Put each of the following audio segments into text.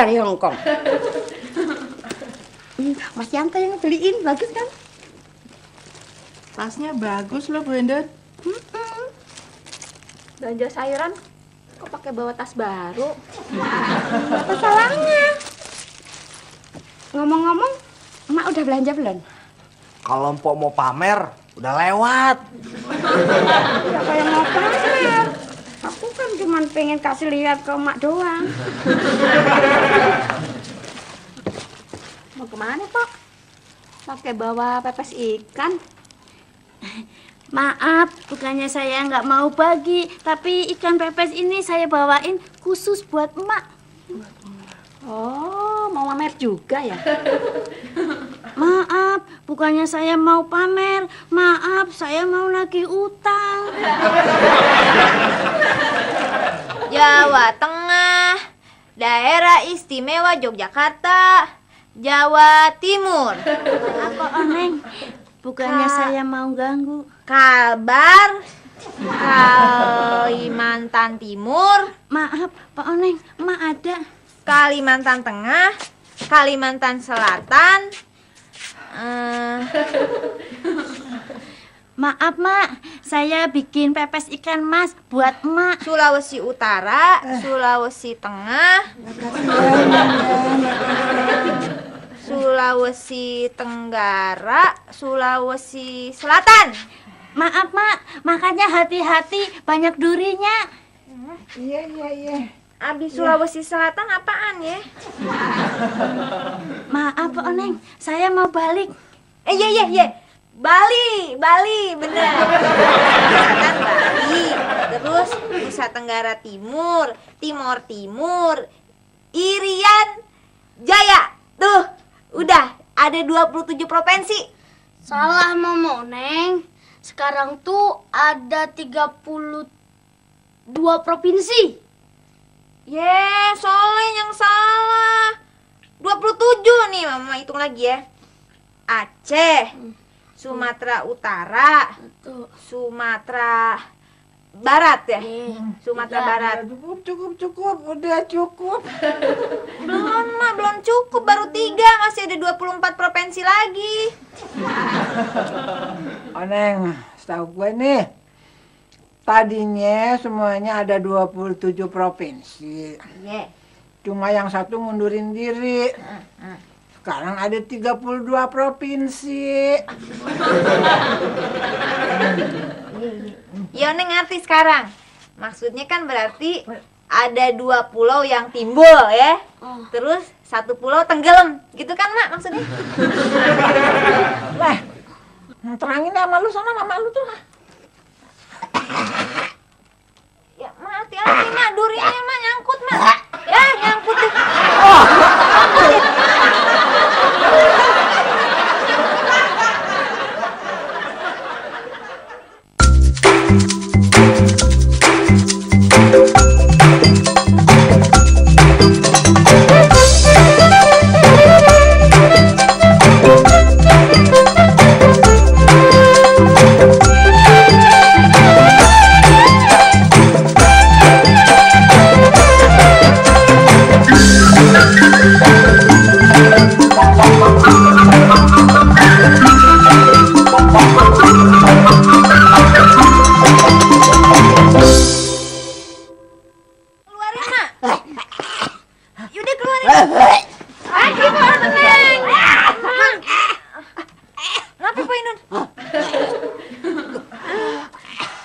dari Hong Kong. Mas Yanto yang beliin, bagus kan? Tasnya bagus loh Bu Endut. Belanja sayuran kok pakai bawa tas baru? Apa salahnya? Ngomong-ngomong, Emak udah belanja belum? Kalau Mpok mau pamer, udah lewat. Ya kayak mau pamer. Aku kan cuma pengen kasih lihat ke Emak doang. Mau kemana, Pak? Pakai bawa pepes ikan? Maaf, bukannya saya nggak mau bagi, tapi ikan pepes ini saya bawain khusus buat Emak. Oh, mau mamer juga ya? Maaf, bukannya saya mau pamer. Maaf, saya mau nagih utang. Jawa Tengah, Daerah Istimewa Yogyakarta, Jawa Timur. Apa Oneng? Bukannya saya mau ganggu. Kalbar, Kalimantan Timur, Maaf, Pak Oneng, Emak ada. Kalimantan Tengah, Kalimantan Selatan. Maaf, Mak. Saya bikin pepes ikan mas buat Emak. Sulawesi Utara, Sulawesi Tengah, Sulawesi Tenggara, Sulawesi Selatan. Maaf, Mak. Makanya hati-hati, banyak durinya. Iya. Abis Sulawesi Selatan apaan ya? Maaf, Pak Oneng. Saya mau balik. Iya. Bali, bener. Selatan Bali, terus Nusa Tenggara Timur, Timur Timur, Irian Jaya. Tuh, udah ada 27 provinsi. Salah, Momo, Neng. Sekarang tuh ada 32 provinsi. Soleh yang salah. 27 nih, Mama hitung lagi ya. Aceh, Sumatera Utara, Sumatera Barat ya? Sumatera Barat. Cukup, udah cukup. Belum, Mak, belum cukup, baru 3, masih ada 24 provinsi lagi. Oneng, setahu gue nih, tadinya semuanya ada 27 provinsi. Iya. Cuma yang satu ngundurin diri. Sekarang ada 32 provinsi. Ya, Neng ngerti sekarang. Maksudnya kan berarti ada 2 pulau yang timbul ya. Terus 1 pulau tenggelam. Gitu kan, Mak, maksudnya? Lah, terangin deh sama lu sana, mama lu tuh. Ya, Mak, hati-hati, Mak. Duriannya, Mak, nyangkut, Mak. Ya, nyangkut deh.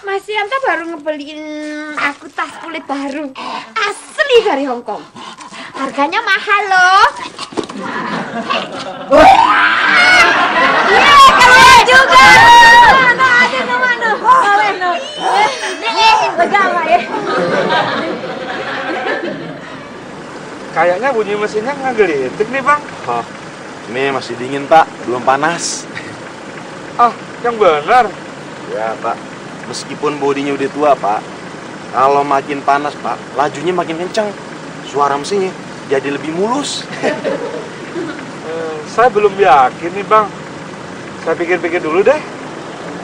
Mas Yanto baru ngebeliin aku tas kulit baru. Asli dari Hong Kong. Harganya mahal loh. Keluar juga. Kayaknya bunyi mesinnya ngegelitik nih, Bang. Oh, ini masih dingin, Pak. Belum panas. Ah, yang benar. Ya, Pak. Meskipun bodinya udah tua, Pak. Kalau makin panas, Pak, lajunya makin kencang. Suara mesinnya jadi lebih mulus. Saya belum yakin nih, Bang. Saya pikir-pikir dulu deh.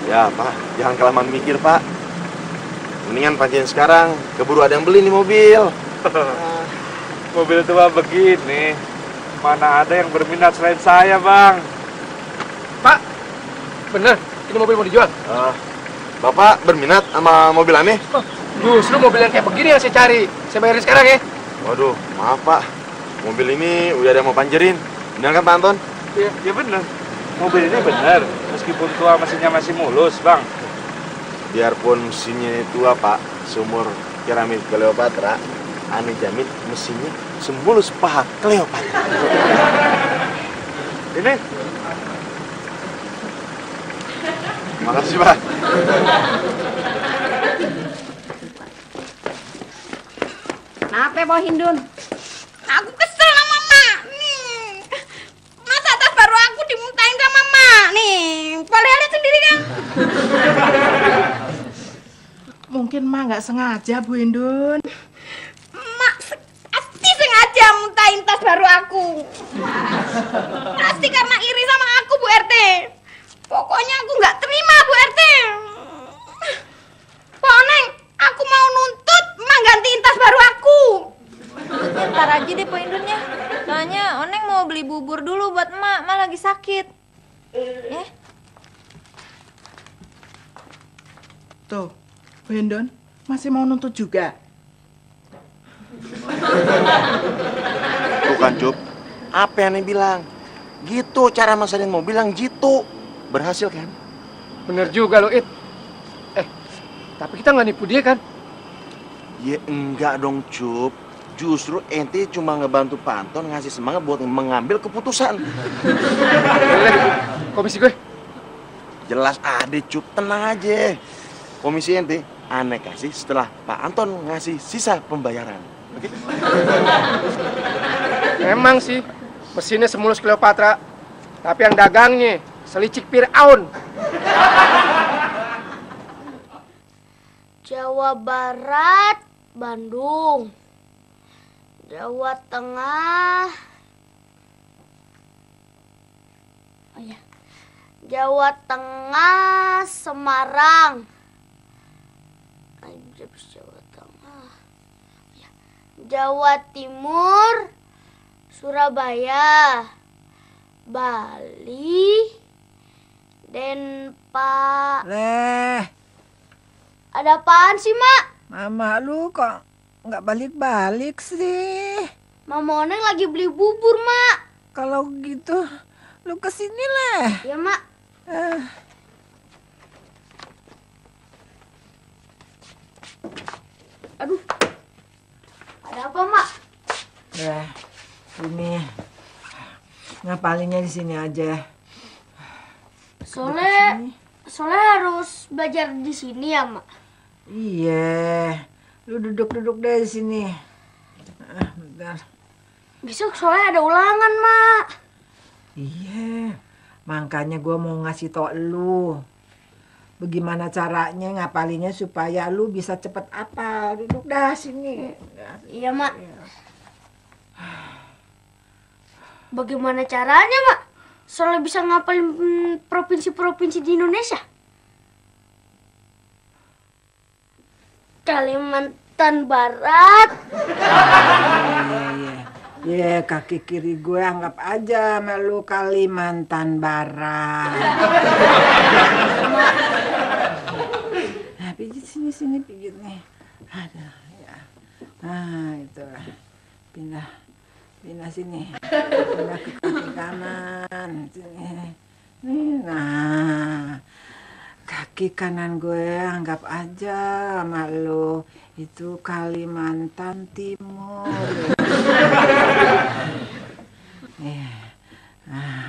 Ya, Pak. Jangan kelamaan mikir, Pak. Mendingan pancen sekarang. Keburu ada yang beli nih mobil. Mobil tua begini, mana ada yang berminat selain saya, Bang? Pak, bener, ini mobil mau dijual? Bapak berminat sama mobil aneh? Justru mobil yang kayak begini yang saya cari. Saya bayarin sekarang ya. Waduh, maaf Pak. Mobil ini udah ada yang mau panjerin. Benar kan Pak Anton? Ya bener. Mobil ini bener, meskipun tua mesinnya masih mulus, Bang. Biarpun mesinnya tua Pak, seumur keramik Cleopatra, aneh jamin mesinnya semulus paha Cleopatra. Ini Makasih Pak. Kenapa Pak Hindun? Aku kesel sama Mak. Nih. Masa tas baru aku dimuntahin sama Mak. Nih, boleh lihat sendiri kan? Mungkin Mak nggak sengaja, Bu Indun. Mak pasti sengaja muntahin tas baru aku. Pasti karena iri sama aku, Bu RT. Pokoknya aku nggak terima, Bu RT. Pak Oneng, aku mau nuntut Mak gantiin tas baru aku. Ntar aja deh Pak Indunnya. Soalnya Oneng mau beli bubur dulu buat emak lagi sakit. Ya. Tuh, Bu Indun masih mau nuntut juga. Tuh kan Cup, apa yang aneh bilang? Gitu cara masarin mobil yang jitu. Berhasil kan? Bener juga lo, It. Tapi kita nggak nipu dia kan? Ya enggak dong Cup. Justru ente cuma ngebantu Pak Anton ngasih semangat buat mengambil keputusan. Boleh, komisi gue. Jelas ada Cup, tenang aja. Komisi ente aneh kasih setelah Pak Anton ngasih sisa pembayaran. Oke? Emang sih, mesinnya semulus Cleopatra. Tapi yang dagangnya selicik Fir'aun. Jawa Barat, Bandung. Jawa Tengah. Oh ya. Jawa Tengah, Semarang. Jawa Tengah. Ya. Jawa Timur, Surabaya. Bali, Denpasar. Leh, Ada apaan sih, Mak? mama lu kok nggak balik-balik sih? Mama Oneng lagi beli bubur, Mak. Kalau gitu, lu kesini lah. Ya, Mak. Aduh. Ada apa, Mak? Ini ngapalinnya di sini aja. Soalnya harus belajar di sini ya, Mak. Iya, lu duduk-duduk deh di sini. Bentar. Besok soalnya ada ulangan, Mak. Iya, makanya gua mau ngasih tau lu bagaimana caranya ngapalinnya supaya lu bisa cepet hafal. Duduk dah sini. Iya, Mak. Bagaimana caranya, Mak? Soalnya bisa ngapalin provinsi-provinsi di Indonesia. Kalimantan Barat. Iya, kaki kiri gue anggap aja melu Kalimantan Barat. Nah, pijit sini pijit nih. Aduh, ya. Nah, itu. Pindah sini. Pindah ke kaki kanan. Sini. Nah, kaki kanan gue anggap aja sama lo itu Kalimantan Timur.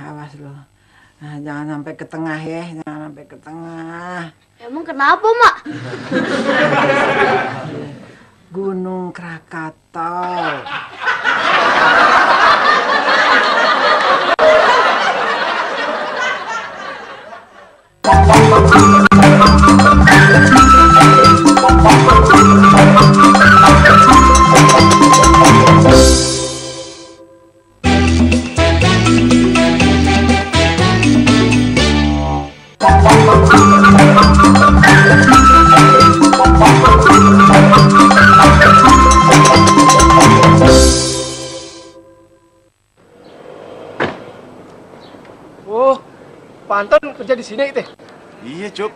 Awas lo. Nah, jangan sampai ke tengah ya, jangan sampai ke tengah. Emang kenapa, Mak? Gunung Krakatau. di sini teh? Iya, Cup.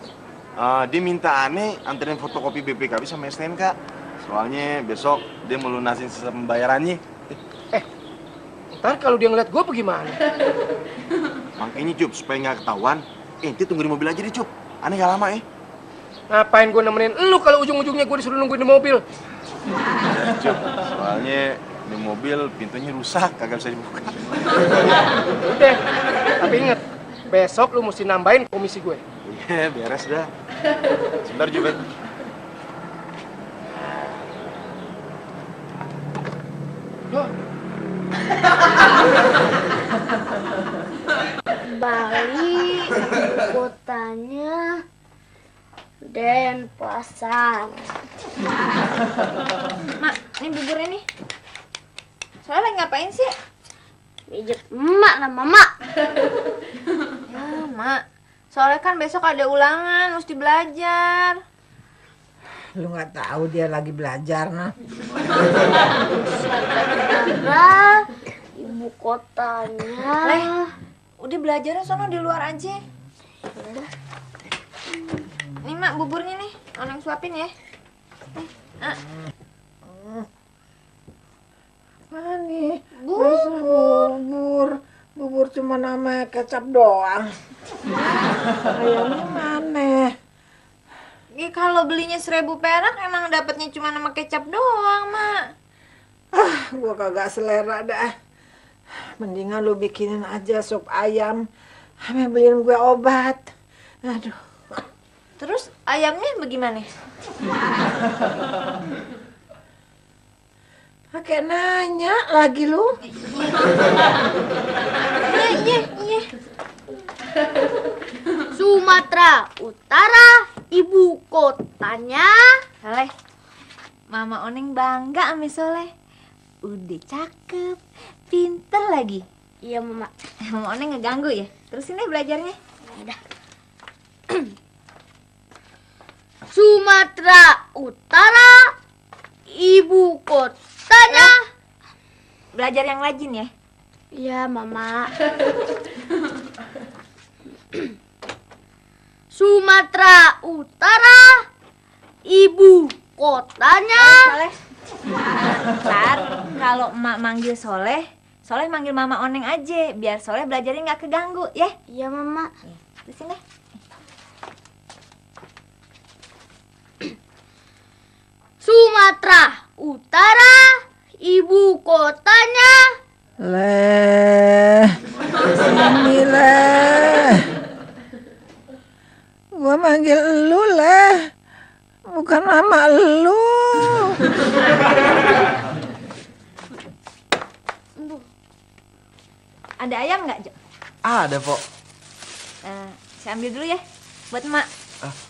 Dia minta aneh anterin fotokopi BPKB sama STNK. Soalnya besok dia mau lunasin sisa pembayarannya. Ntar kalau dia ngeliat gue bagaimana? Makanya, Cup, supaya nggak ketahuan, ente tunggu di mobil aja deh, Cup. Aneh nggak lama, Ngapain gue nemenin lu kalau ujung-ujungnya gue disuruh nungguin di mobil? Ya, Cup. Soalnya di mobil pintunya rusak, kagak bisa dibuka. Udah, tapi inget, besok lu mesti nambahin komisi gue. Iya, beres dah. Sebentar, Cup. Loh, Bali kotanya Denpasar. Mak, ini buburnya nih. Soalnya lagi ngapain sih? Pijet emak nama mak. Ya, Mak. Soalnya kan besok ada ulangan, mesti belajar. Lu nggak tahu dia lagi belajar, nah. Negara ibu kotanya. Leh, udah belajarnya sono di luar aja. Nih, Mak, buburnya nih. Oneng suapin ya. Mana nih? Bubur. Bubur cuma nama kecap doang. Ayamnya mana? Ya, kalau belinya 1.000 perak emang dapatnya cuma nama kecap doang, Mak. Gua kagak selera dah. Mendingan lu bikinin aja sup ayam. Sama beliin gue obat. Aduh. Terus ayamnya bagaimana? Pakai nanya lagi lu. Iya. Sumatera Utara ibu kotanya. Soleh, Mama Oneng bangga sama Soleh. Udah cakep, pinter lagi. Iya mama. Mama Oneng ngeganggu ya? Terusin deh belajarnya. Sumatera Utara ibu kotanya. Belajar yang rajin ya. Iya mama. Sumatera Utara ibu kotanya. Soleh. Ntar kalau emak manggil Soleh, Soleh manggil Mama Oneng aja, biar Soleh belajarnya nggak keganggu, ya? Iya mama. Terusin deh. Sumatera Utara ibu kotanya. Leh. Sini leh. Gua manggil lu leh. Bukan nama lu. Ada ayam nggak, Jo? Ada, Pok. Saya ambil dulu ya, buat emak.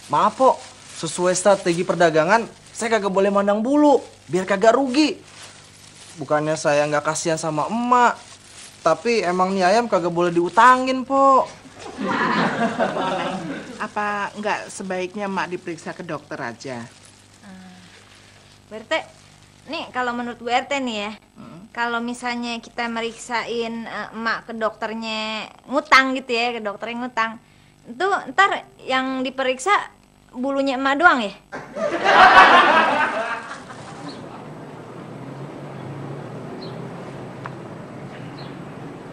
Maaf, Pok. Sesuai strategi perdagangan, saya kagak boleh mandang bulu, biar kagak rugi. Bukannya saya nggak kasihan sama emak, tapi emang nih ayam kagak boleh diutangin, Pok. Apa nggak sebaiknya Mak diperiksa ke dokter aja? Bu RT, nih kalau menurut Bu RT nih ya, kalau misalnya kita meriksain emak ke dokternya ngutang gitu ya, ke dokternya ngutang, itu ntar yang diperiksa bulunya emak doang ya?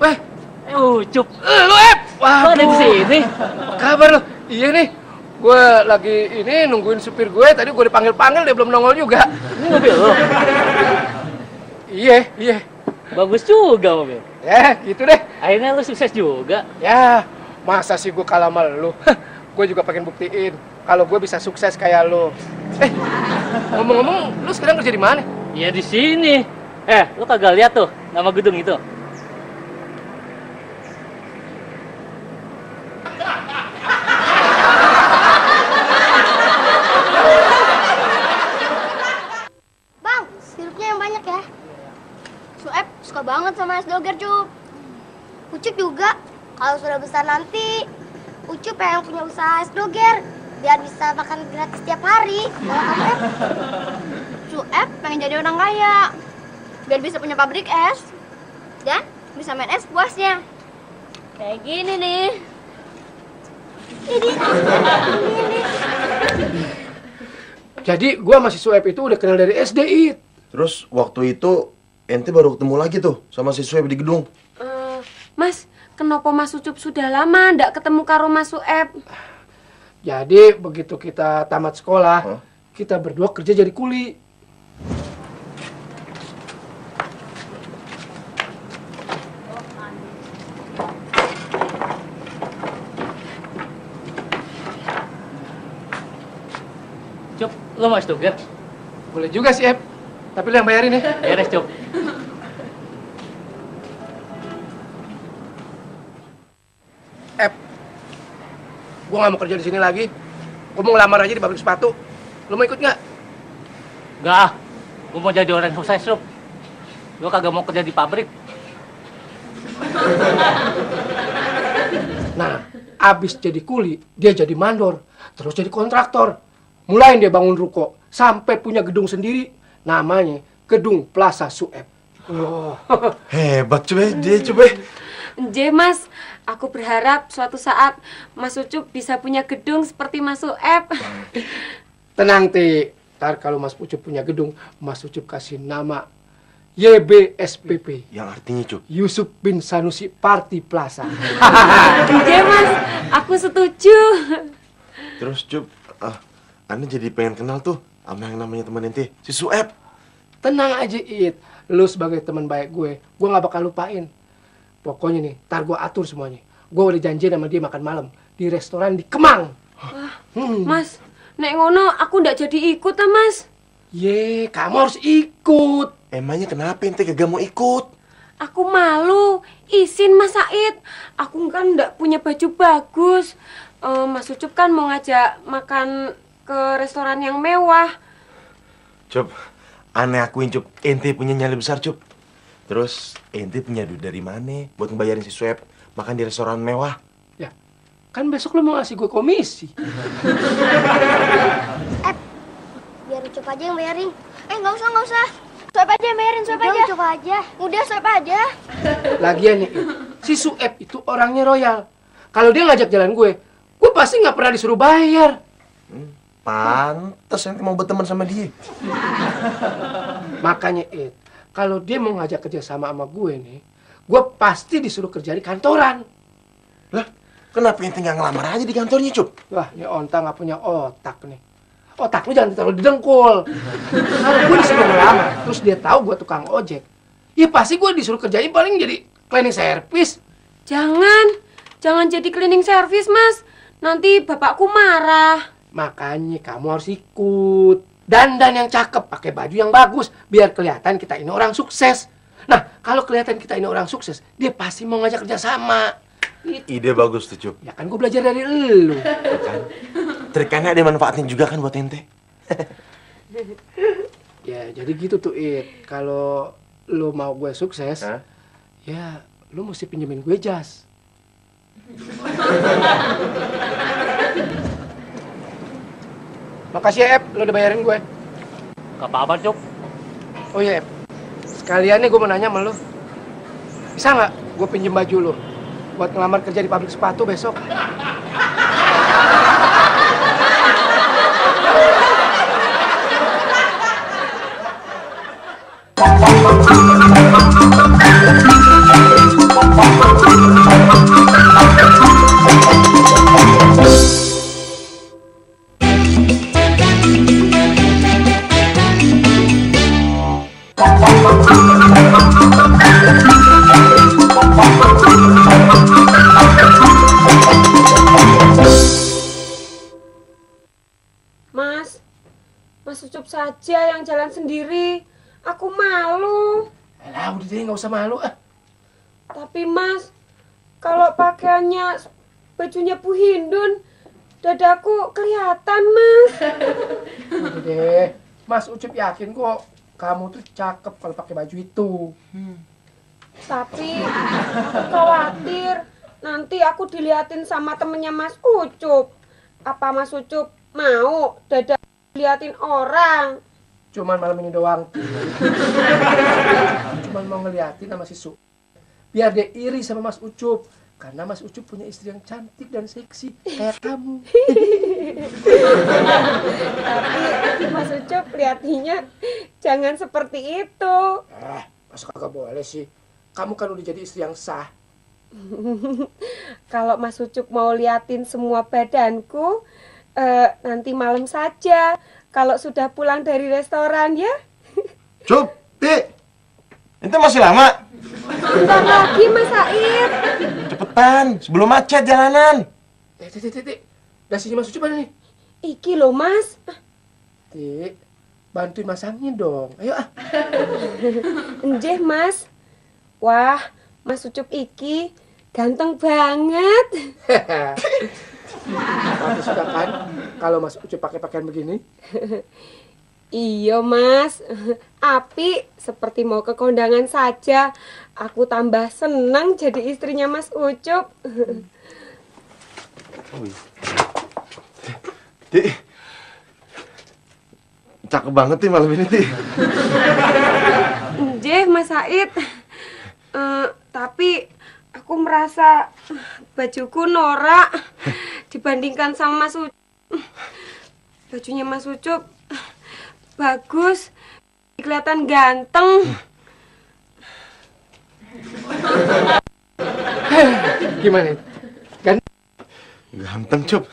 Weh, Ucup. Lu, wah, ada di sini. Apa kabar lu? Iya nih. Gue lagi ini nungguin supir gue. Tadi gue dipanggil-panggil, dia belum nongol juga. Ini mobil lo? Iya. Bagus juga mobil. Ya, gitu deh. Akhirnya lu sukses juga. Ya, masa sih gue kalah sama lu? Gue juga pengen buktiin kalau gue bisa sukses kayak lu. Ngomong-ngomong, lu sekarang kerja di mana? Ya di sini. Lu kagak lihat tuh nama gedung itu? Bang, sirupnya yang banyak ya. Sueb suka banget sama es doger, Cup. Ucup juga. Kalau sudah besar nanti, Ucup pengen punya usaha es doger. Biar bisa makan gratis setiap hari. Kalau kamu, Sueb pengen jadi orang kaya. Biar bisa punya pabrik es. Dan bisa main es puasnya. Kayak gini nih. Jadi gua masih Sueb itu udah kenal dari SD, It. Terus waktu itu ente baru ketemu lagi tuh sama si Sueb di gedung. Mas, kenapa Mas Ucup sudah lama ndak ketemu karo Mas Sueb? Jadi begitu kita tamat sekolah, kita berdua kerja jadi kuli. Cup, lo mau Stoger? Boleh juga sih, Ep. Tapi lo yang bayarin ya. Beres, Cup. Ep, gua nggak mau kerja di sini lagi. Gua mau ngelamar aja di pabrik sepatu. Lo mau ikut nggak? Nggak, gue mau jadi orang sukses, Cup. Gue kagak mau kerja di pabrik. Nah, abis jadi kuli, dia jadi mandor, terus jadi kontraktor. Mulai dia bangun ruko, sampai punya gedung sendiri. Namanya Gedung Plaza Sueb. Oh. Hebat coba dia coba. Nje Mas, aku berharap suatu saat Mas Ucup bisa punya gedung seperti Mas Sueb. Tenang, Ti. Ntar kalau Mas Ucup punya gedung, Mas Ucup kasih nama YBSPP. Yang artinya, Cup? Yusuf bin Sanusi Party Plaza. Nje Mas, aku setuju. Terus, Cup, Anda jadi pengen kenal tuh sama yang namanya teman ente, si Sueb. Tenang aja, It. Lu sebagai teman baik gue nggak bakal lupain. Pokoknya nih, ntar gue atur semuanya. Gue udah janji sama dia makan malam di restoran di Kemang. Mas, nek ngono aku ndak jadi ikut ah, Mas. Ye, kamu harus ikut. Emangnya kenapa ente kagak mau ikut? Aku malu. Isin Mas Said. Aku kan ndak punya baju bagus. Mas Ucup kan mau ngajak makan ke restoran yang mewah. Cup, aneh akuin, Cup. Ente punya nyali besar, Cup. Terus, ente punya duit dari mana buat ngebayarin si Sueb makan di restoran mewah? Ya, kan besok lo mau ngasih gue komisi. Biar Ucup aja yang bayarin. Nggak usah. Sueb aja yang bayarin, Sueb aja. Ucup aja. Udah, Sueb aja. Lagian nih, si Sueb itu orangnya royal. Kalau dia ngajak jalan gue pasti nggak pernah disuruh bayar. Pantes ente mau berteman sama dia. Makanya, kalau dia mau ngajak kerja sama gue nih, gue pasti disuruh kerja di kantoran. Lah, kenapa ente nggak ngelamar aja di kantornya, Cup? Wah, ini onta nggak punya otak nih. Otak lu jangan ditaruh di dengkul. Kalau gue disuruh ngelamar, terus dia tahu gue tukang ojek, ya pasti gue disuruh kerjain paling jadi cleaning service. Jangan jadi cleaning service, Mas. Nanti bapakku marah. Makanya kamu harus ikut. Dandan yang cakep, pakai baju yang bagus, biar kelihatan kita ini orang sukses. Nah, kalau kelihatan kita ini orang sukses, dia pasti mau ngajak kerja sama. Ide bagus tuh, Cup. Ya kan gue belajar dari elu. Kan? Trikannya ada manfaatnya juga kan buat ente. Ya, jadi gitu tuh, kalau lu mau gue sukses, ya lu mesti pinjemin gue jas. Makasih ya, Ep. Lo udah bayarin gue. Gak apa-apa, Cup. Oh iya, Ep. Sekalian nih gue mau nanya sama lo. Bisa nggak gue pinjem baju lo buat ngelamar kerja di pabrik sepatu besok? Mas Ucup saja yang jalan sendiri. Aku malu. Alah, udah deh, nggak usah malu. Tapi Mas, kalau pakaiannya bajunya Bu Hindun, dadaku kelihatan, Mas. Udah deh, Mas Ucup yakin kok kamu tuh cakep kalau pakai baju itu. Tapi aku khawatir nanti aku diliatin sama temennya Mas Ucup. Apa Mas Ucup mau dada liatin orang? Cuman malam ini doang. Cuman mau ngeliatin sama si Su. Biar dia iri sama Mas Ucup. Karena Mas Ucup punya istri yang cantik dan seksi kayak kamu. Tapi Mas Ucup lihatnya jangan seperti itu. Masa kagak boleh sih? Kamu kan udah jadi istri yang sah. Kalau Mas Ucup mau liatin semua badanku, nanti malam saja. Kalau sudah pulang dari restoran ya. Cup, Ti. Ente masih lama? Bentar lagi Mas Said. Cepetan, sebelum macet jalanan. Ti. Dasinya Mas Ucup mana nih? Iki loh Mas. Ti, bantuin masangnya dong. Ayo ah. Enjeh Mas. Wah, Mas Ucup iki ganteng banget. Kamu suka kan kalau Mas Ucup pakai pakaian begini? Iya Mas, Api seperti mau ke kondangan saja. Aku tambah senang jadi istrinya Mas Ucup. Ti, cakep banget nih malam ini, Ti. Nggih, Mas Said. Tapi aku merasa bajuku norak dibandingkan sama Mas Ucup. Bajunya Mas Ucup bagus, kelihatan ganteng. Gimana? Ganteng, Cup.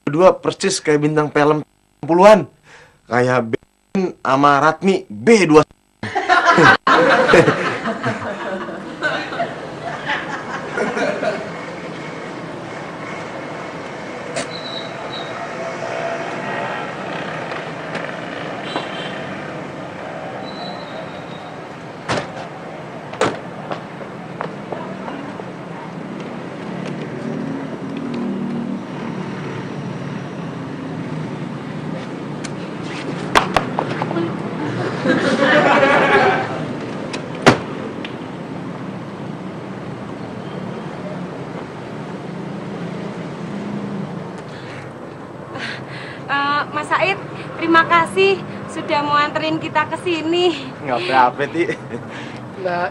Berdua persis kayak bintang film 60-an. Kayak Ben sama Ratmi B2. Mas Said, terima kasih sudah mau anterin kita ke sini. Nggak apa-apa, Ti. Nah,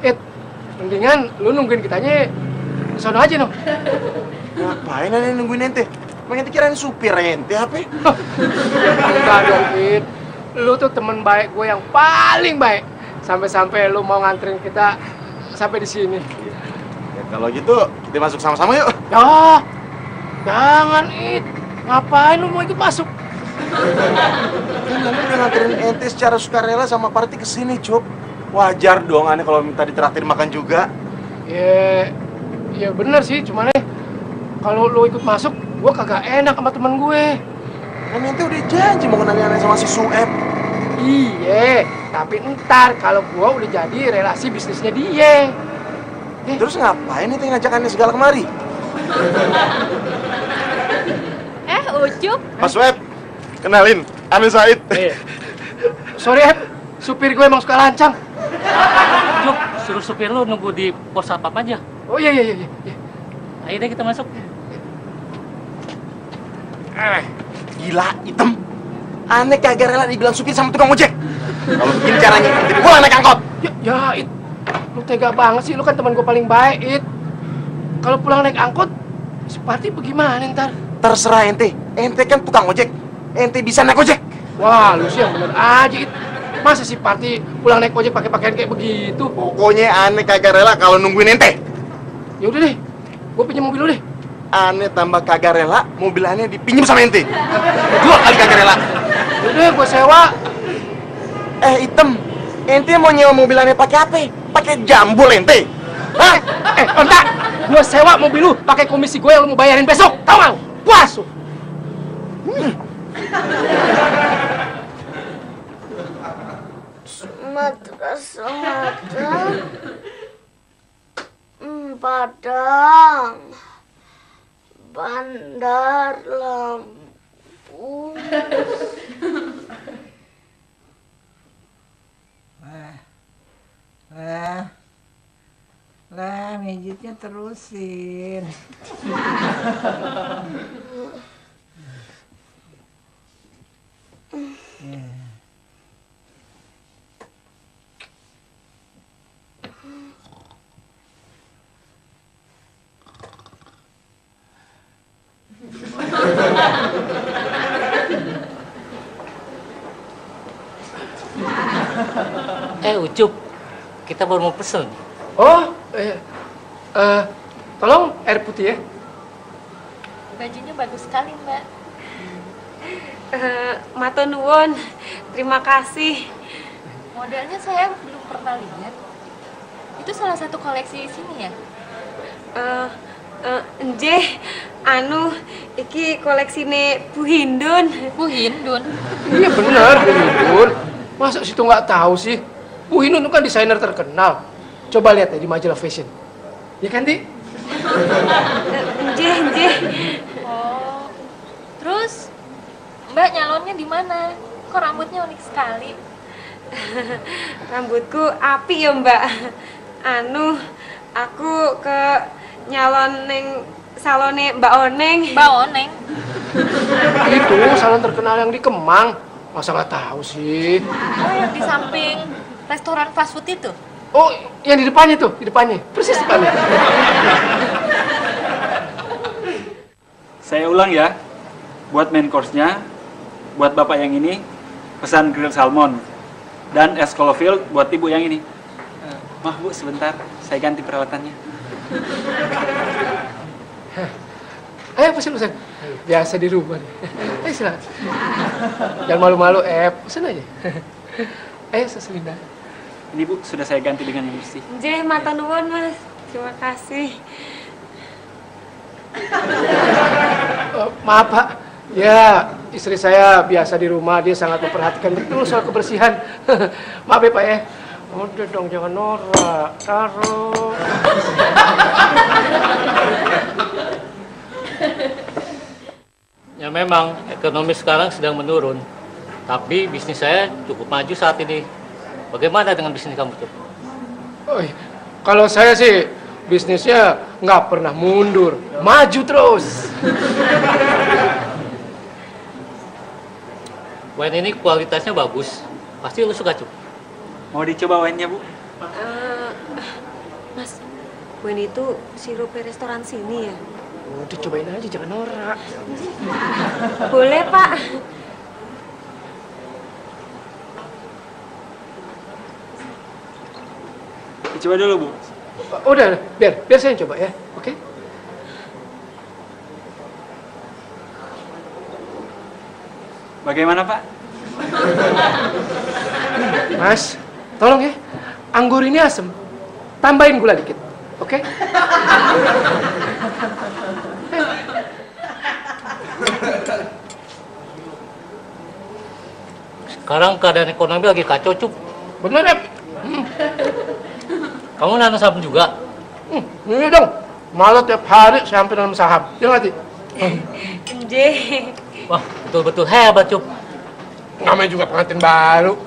mendingan lu nungguin kitanya sono aja, no. Ngapain ane nungguin ente? Emang ente kirain supir ente apa? Enggak dong, It. Lu tuh temen baik gue yang paling baik. Sampai-sampai lu mau nganterin kita sampai di sini. Ya, kalau gitu, kita masuk sama-sama yuk. Ya, jangan, It. Ngapain lu mau ikut masuk? Kan ane udah nganterin ente secara sukarela sama Parti ke sini, Cup. Wajar dong ane kalau minta ditraktir makan juga. Ya bener sih, cuman kalau lu ikut masuk, gua kagak enak sama temen gue. Kan ente udah janji mau kenalin ane sama si Sueb. Iya, tapi ntar kalau gua udah jadi relasi bisnisnya dia. Terus ngapain ente ngajak ane segala kemari? Ucup. Mas Sueb, kenalin, ane Said. Sorry, supir gue emang suka lancang. Cuk, suruh supir lu nunggu di pos satpam aja. Oh iya. Ayo deh kita masuk. Gila, hitam. Ane kagak rela dibilang supir sama tukang ojek. Kalau begini caranya, nanti pulang naik angkot. Ya, It. Lu tega banget sih, lu kan teman gue paling baik, It. Kalau pulang naik angkot, Seperti bagaimana ntar? Terserah ente. Ente kan tukang ojek. Ente bisa naik ojek. Wah, lu sih yang bener aja, It. Masa si Parti pulang naik ojek pakai pakaian kayak begitu? Pokoknya aneh kagak rela kalau nungguin ente. Ya udah deh, gue pinjam mobil lu deh. Aneh tambah kagak rela, mobil aneh dipinjam sama ente. Dua kali kagak rela. Udah, gue sewa. Item, ente mau nyewa mobil aneh pakai apa? Pakai jambul ente? Hah? Entar, gue sewa mobil lu pakai komisi gue yang lu mau bayarin besok. Tahu nggak? Puas lu. Sumatera Padang, Bandar Lampung. Lah, mijitnya terusin. Ucup, kita baru mau pesen. Oh, tolong air putih ya. Bajunya bagus sekali, Mbak. Matur nuwun. Terima kasih. Modelnya saya belum pernah lihat. Itu salah satu koleksi di sini ya? Nggih, anu iki koleksine Bu Hindun. Bu Hindun? Iya benar, Bu Hindun. Masa situ nggak tahu sih? Bu Hindun itu kan desainer terkenal. Coba lihat ya di majalah fashion. Ya kan, Di? Nggih. Oh. Terus Mbak nyalonnya di mana? Kok rambutnya unik sekali? Rambutku api ya, Mbak. Anu, aku ke nyalon ning salone Mbak Oneng. Mbak Oneng? Itu salon terkenal yang di Kemang. Masa nggak tahu sih? Oh, yang di samping restoran fast food itu? Oh, yang di depannya tuh, di depannya. Persis depannya. Saya ulang ya. Buat main course-nya, buat Bapak yang ini, pesan grill salmon. Dan es Caulfield buat Ibu yang ini. Maaf Bu, sebentar. Saya ganti peralatannya. Ayo pesen. Biasa di rumah. Ayo silakan. Jangan malu-malu, pesen aja. Ayo seselinda. Ini Bu, sudah saya ganti dengan yang bersih. Nggih, matur nuwun, Mas. Terima kasih. Maaf Pak, ya istri saya biasa di rumah, dia sangat memperhatikan betul soal kebersihan. Maaf ya Pak ya. Udah dong, jangan norak. Taruh. Ya memang ekonomi sekarang sedang menurun, tapi bisnis saya cukup maju saat ini. Bagaimana dengan bisnis kamu, Cup? Oh, kalau saya sih bisnisnya nggak pernah mundur, maju terus. Wine ini kualitasnya bagus, pasti lu suka, Cup. Mau dicoba wine-nya Bu? Mas, wine itu sirup restoran sini ya? Udah cobain aja, jangan norak. Boleh, Pak. Coba dulu Bu. Udah, biar saya yang coba ya, oke? Bagaimana Pak? Mas, tolong ya, anggur ini asem. Tambahin gula dikit, oke? Sekarang keadaan ekonomi lagi kacau, Cup. Bener ya? Kamu nanam saham juga? Ini dong, malah tiap hari saya hampir nanam saham. Ya nggak, Ti? Nggih. Wah, betul-betul hebat, Cup. Namanya juga pengantin baru.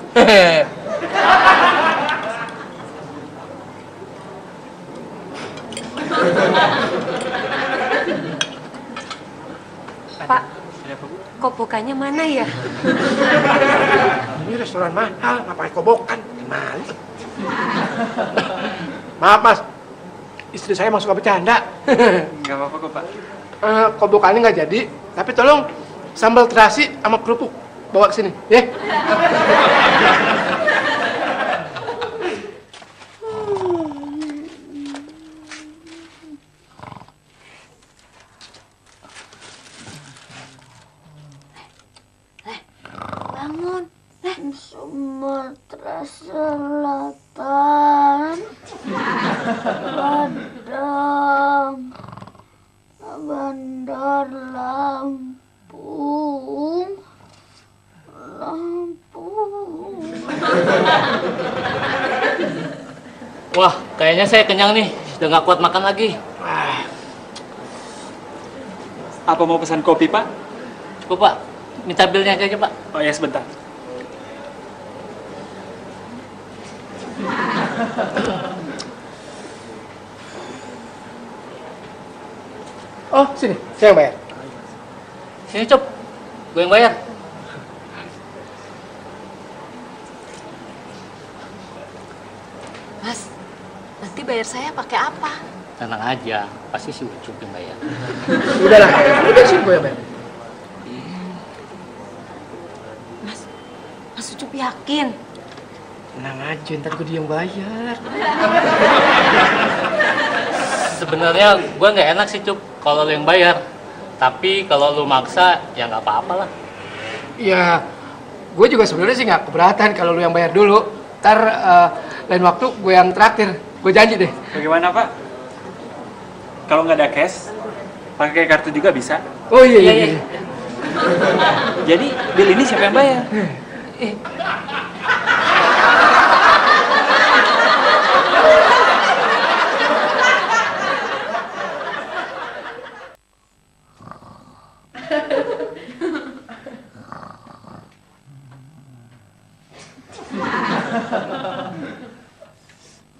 Pak, kobokannya mana ya? Ini restoran mahal, ngapain kobokan? Malik. Maaf Mas, istri saya emang suka bercanda. Nggak apa-apa kok Pak. Kobokannya nggak jadi, tapi tolong sambal terasi sama kerupuk bawa ke sini, ya. Bangun. Sumatera Selatan. Padang. Bandar Lampung. Wah, kayaknya saya kenyang nih. Sudah nggak kuat makan lagi. Apa mau pesan kopi Pak? Cukup Pak, minta bilnya aja Pak. Oh ya sebentar. Oh, sini, saya yang bayar. Sini Cup, gue yang bayar. Mas, nanti bayar saya pakai apa? Tenang aja, pasti si Ucup yang bayar. Udahlah, udah sini gue yang bayar. Mas Ucup yakin? Tenang aja, ntar gue yang bayar. Sebenarnya gue nggak enak sih Cup kalau lu yang bayar. Tapi kalau lu maksa ya nggak apa-apa lah. Iya, gue juga sebenarnya sih nggak keberatan kalau lu yang bayar dulu. Ntar lain waktu gue yang traktir. Gue janji deh. Bagaimana Pak? Kalau nggak ada cash, pakai kartu juga bisa. Oh iya. Jadi bil ini siapa yang bayar?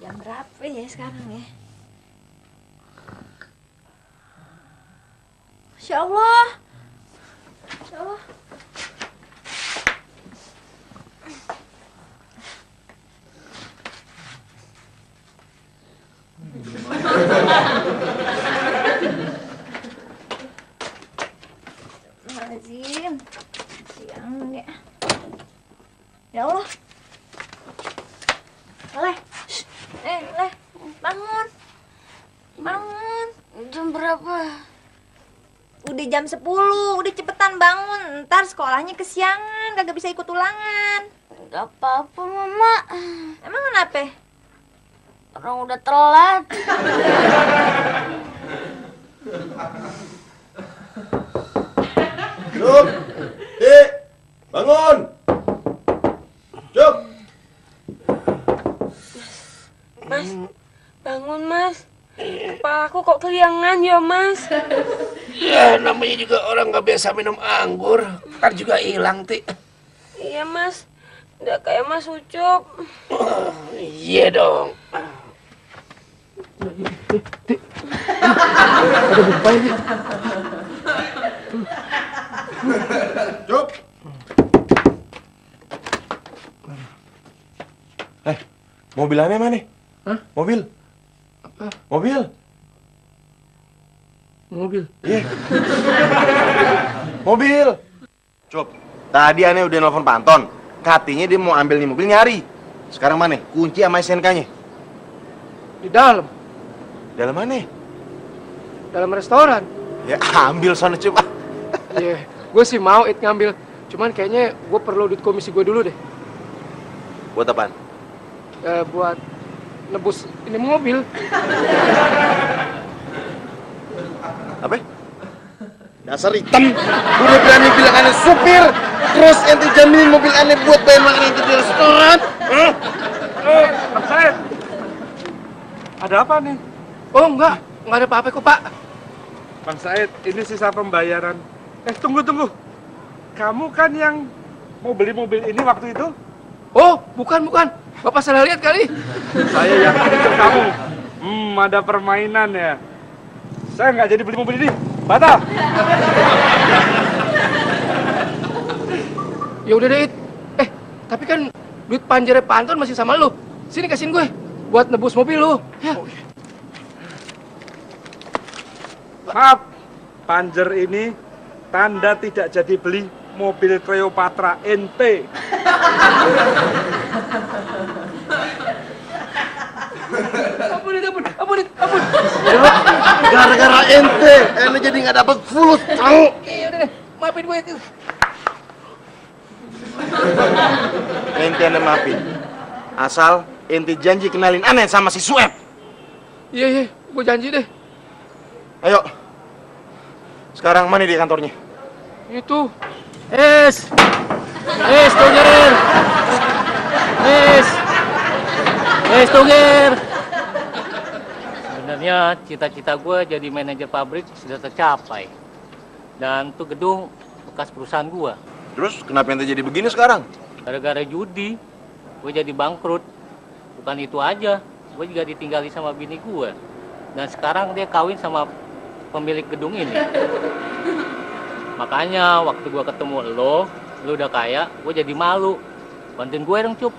Jam berapa ya sekarang ya? Masya Allah. Masya Allah. Lazim. Siang ya. Ya Allah. Leh. Leh. Bangun. Bangun. Jam berapa? Udah jam 10, udah cepetan bangun. Ntar sekolahnya kesiangan, kagak bisa ikut ulangan. Gak apa-apa, Mama. Emang kenapa? Orang udah telat. Cup, bangun. Cup. Mas, bangun Mas. Kepala aku kok keliangan ya Mas. Ya namanya juga orang nggak biasa minum anggur. Ntar juga hilang, Ti. Iya Mas, udah kayak Mas Ucup. Iya dong. Ada buka ini. Cup. Mobilannya mana? Hah? Mobil. Apa? Mobil. Mobil. Iya. Mobil. Cup. Tadi aneh udah nelfon Panton. Katanya dia mau ambil nih mobil nyari. Sekarang mana? Kunci sama SNK-nya. Di dalam. Dalam mana? Dalam restoran. Ya ambil sana Cup. Iya, gue sih mau ngambil. Cuman kayaknya gue perlu duit komisi gue dulu deh. Buat apaan? Buat nebus ini mobil. Apa? Dasar hitam. Udah berani bilang aneh supir. Terus ente jaminin mobil aneh buat bayar makan ente di restoran. Bang Said. Ada apa nih? Oh enggak ada apa-apa kok Pak. Bang Said, ini sisa pembayaran. Tunggu. Kamu kan yang mau beli mobil ini waktu itu? Oh, bukan. Bapak salah lihat kali. Saya yakin itu kamu. Ada permainan ya. Saya nggak jadi beli mobil ini. Batal. Ya udah deh. Tapi kan duit panjernya Panton masih sama lu. Sini kasihin gue buat nebus mobil lu. Ya. Maaf, panjer ini tanda tidak jadi beli mobil Cleopatra NP. Ampun. Gara-gara ente jadi nggak dapat fulus tahu. Iya udah deh, maafin gue itu. Ente aneh maafin. Asal ente janji kenalin aneh sama si Sueb. Iya, gue janji deh. Ayo. Sekarang mana di kantornya? Itu. Toger. Toger. Sebenarnya cita-cita gue jadi manajer pabrik sudah tercapai. Dan tuh gedung bekas perusahaan gue. Terus kenapa ente jadi begini sekarang? Gara-gara judi, gue jadi bangkrut. Bukan itu aja, gue juga ditinggali sama bini gue. Dan sekarang dia kawin sama pemilik gedung ini. Makanya waktu gue ketemu lo udah kaya, gue jadi malu. Bantuin gue dong, Cup.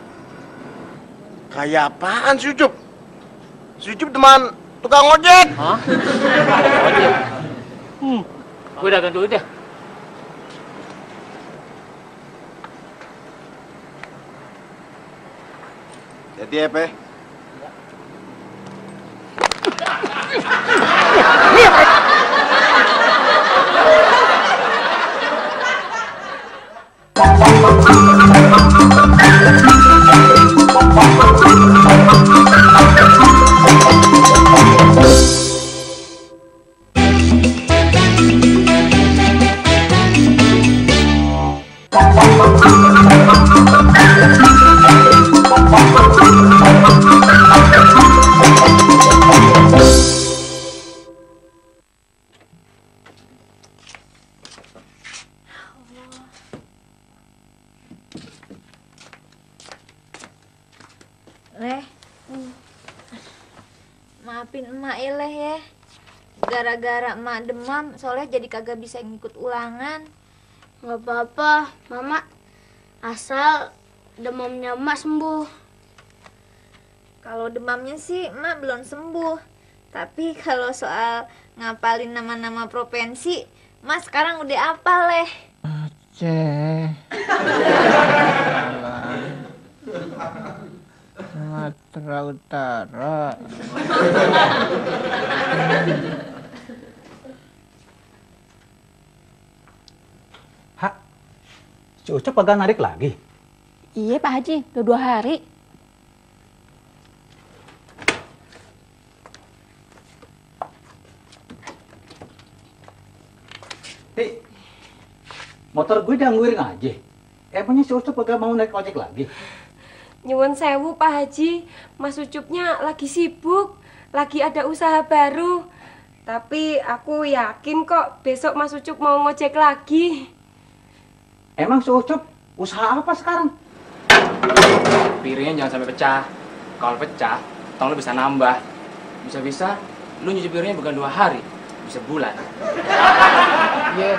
Kayak apaan si Ucup? Si Ucup teman tukang ojek. Hah? Ojek? Gue dagang dulu deh. Hati ya, Pe. Leh, maafin emak ya Leh ya. Gara-gara emak demam, soalnya jadi kagak bisa ngikut ulangan. Nggak apa-apa, Mama. Asal demamnya emak sembuh. Kalau demamnya sih emak belum sembuh. Tapi kalau soal ngapalin nama-nama provinsi, emak sekarang udah apal Leh. Aceh, Sumatera Utara. Hak, si Ucap kagak narik lagi? Iya Pak Haji, udah 2 hari. Hei, motor gue dianggurin aja. Emangnya si Ucap kagak mau naik ojek lagi? Nyuwun sewu Pak Haji, Mas Ucupnya lagi sibuk, lagi ada usaha baru. Tapi aku yakin kok besok Mas Ucup mau ngojek lagi. Emang si Ucap usaha apa sekarang? Piringnya jangan sampai pecah. Kalau pecah, tong lu bisa nambah. Bisa-bisa lu nyuci piringnya bukan 2 hari, bisa bulan. Iya,